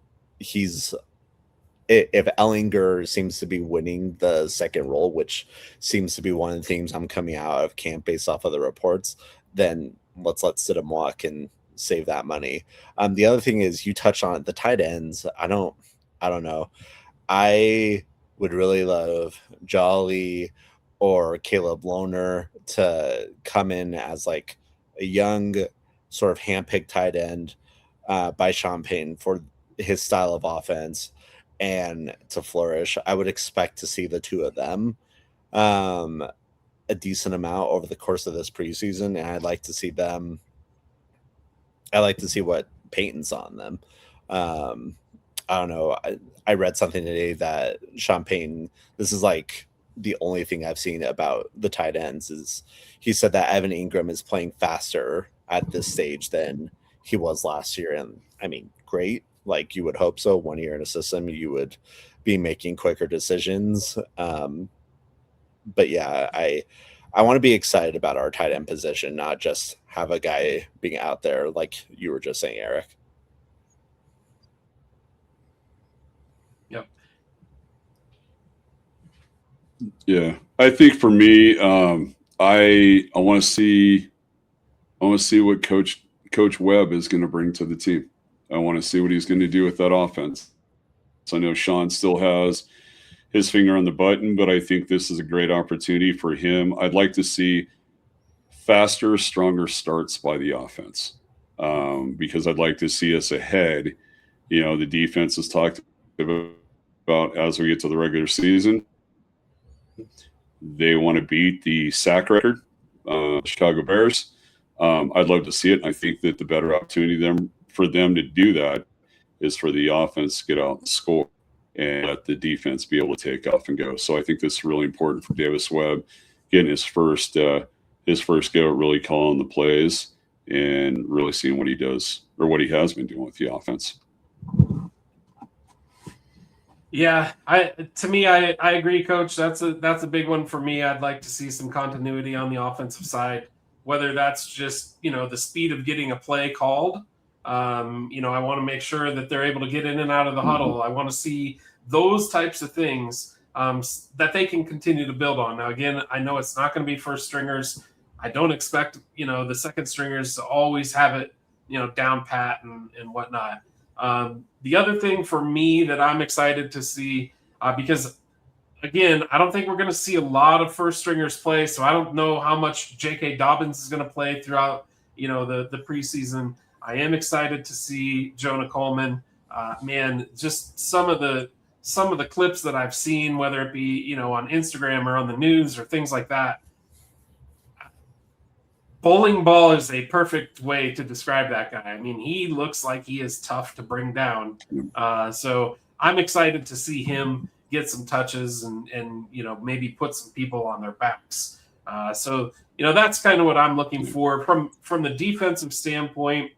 Ellinger seems to be winning the second role, which seems to be one of the things I'm coming out of camp based off of the reports, then let's let Sidham walk and save that money. The other thing is, you touched on it, the tight ends. I don't know. I would really love Jolly or Caleb Lohner to come in as like a young sort of handpicked tight end by Sean Payton for his style of offense and to flourish. I would expect to see the two of them a decent amount over the course of this preseason, and I'd like to see them. I like to see what Payton saw in them. I don't know. I read something today that Sean Payton, this is like the only thing I've seen about the tight ends, is he said that Evan Ingram is playing faster at this stage than he was last year. And I mean, great. Like, you would hope so. 1 year in a system, you would be making quicker decisions. But yeah, I want to be excited about our tight end position, not just have a guy being out there like you were just saying, Eric.
Yep.
Yeah, I think for me, I want to see what Coach Webb is going to bring to the team. I want to see what he's going to do with that offense. So I know Sean still has his finger on the button, but I think this is a great opportunity for him. I'd like to see faster, stronger starts by the offense because I'd like to see us ahead. The defense is talked about as we get to the regular season. They want to beat the sack record, Chicago Bears. I'd love to see it. I think that the better opportunity for them to do that is for the offense to get out and score and let the defense be able to take off and go. So I think this is really important for Davis Webb getting his first go at really calling the plays and really seeing what he does or what he has been doing with the offense.
Yeah, I agree, Coach. That's a big one for me. I'd like to see some continuity on the offensive side, whether that's just the speed of getting a play called. I want to make sure that they're able to get in and out of the huddle. I want to see those types of things that they can continue to build on. Now, again, I know it's not going to be first stringers. I don't expect the second stringers to always have it down pat and whatnot. The other thing for me that I'm excited to see, because again, I don't think we're going to see a lot of first stringers play, so I don't know how much J.K. Dobbins is going to play throughout the preseason. I am excited to see Jonah Coleman. Just some of the clips that I've seen, whether it be on Instagram or on the news or things like that. Bowling ball is a perfect way to describe that guy. I mean, he looks like he is tough to bring down. So I'm excited to see him get some touches and maybe put some people on their backs. So that's kind of what I'm looking for from the defensive standpoint.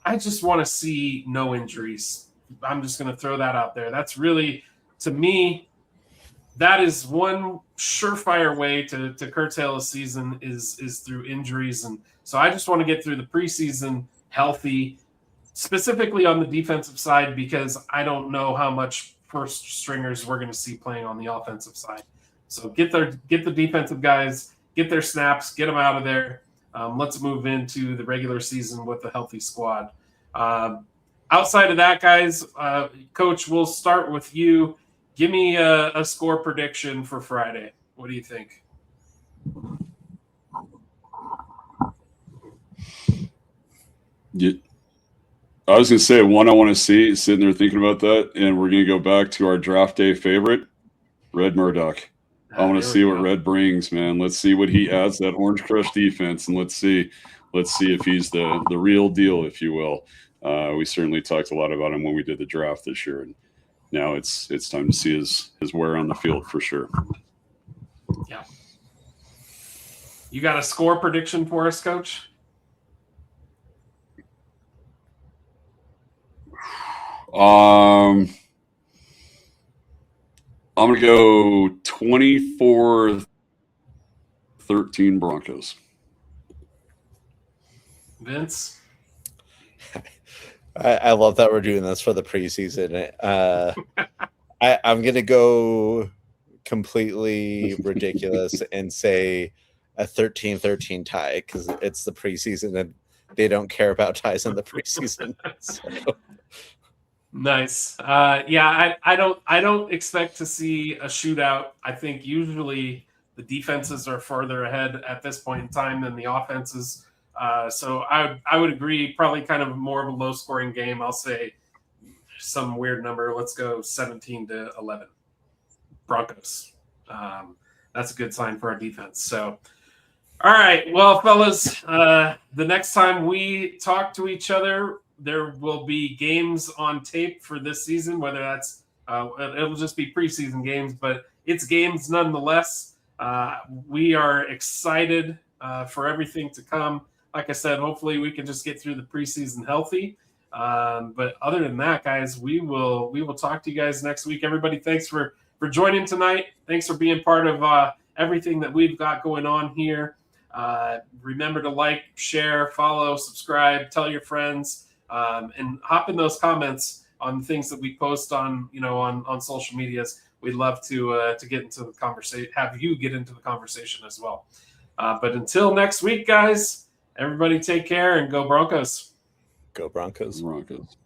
I just want to see no injuries. I'm just going to throw that out there. That's really, to me, that is one surefire way to curtail a season is through injuries. And so I just want to get through the preseason healthy, specifically on the defensive side, because I don't know how much first stringers we're going to see playing on the offensive side. So get the defensive guys, get their snaps, get them out of there. Let's move into the regular season with a healthy squad. Outside of that, guys, Coach, we'll start with you. Give me a score prediction for Friday. What do you think?
I was going to say one I want to see, sitting there thinking about that, and we're going to go back to our draft day favorite, Red Murdoch. I want to
There
see
we
what
go.
Red brings, man. Let's see what he adds to that Orange Crush defense, and let's see if he's the real deal, if you will. We certainly talked a lot about him when we did the draft this year, and now it's time to see his wear on the field for sure.
Yeah. You got a score prediction for us, Coach?
I'm going to go 24-13 Broncos.
Vince?
I love that we're doing this for the preseason. I'm going to go completely ridiculous and say a 13-13 tie because it's the preseason and they don't care about ties in the preseason. So.
Nice. I don't expect to see a shootout. I think usually the defenses are further ahead at this point in time than the offenses. So I would agree, probably kind of more of a low scoring game. I'll say some weird number. Let's go 17-11 Broncos. That's a good sign for our defense. So, all right. Well, fellas, the next time we talk to each other, there will be games on tape for this season, whether that's it'll just be preseason games, but it's games nonetheless. We are excited for everything to come. Like I said, hopefully we can just get through the preseason healthy. But other than that, guys, we will talk to you guys next week. Everybody, thanks for joining tonight. Thanks for being part of everything that we've got going on here. Remember to like, share, follow, subscribe, tell your friends. And hop in those comments on things that we post on social medias. We'd love to get into the conversation, have you get into the conversation as well. But until next week, guys, everybody take care and go Broncos.
Go Broncos.
Broncos.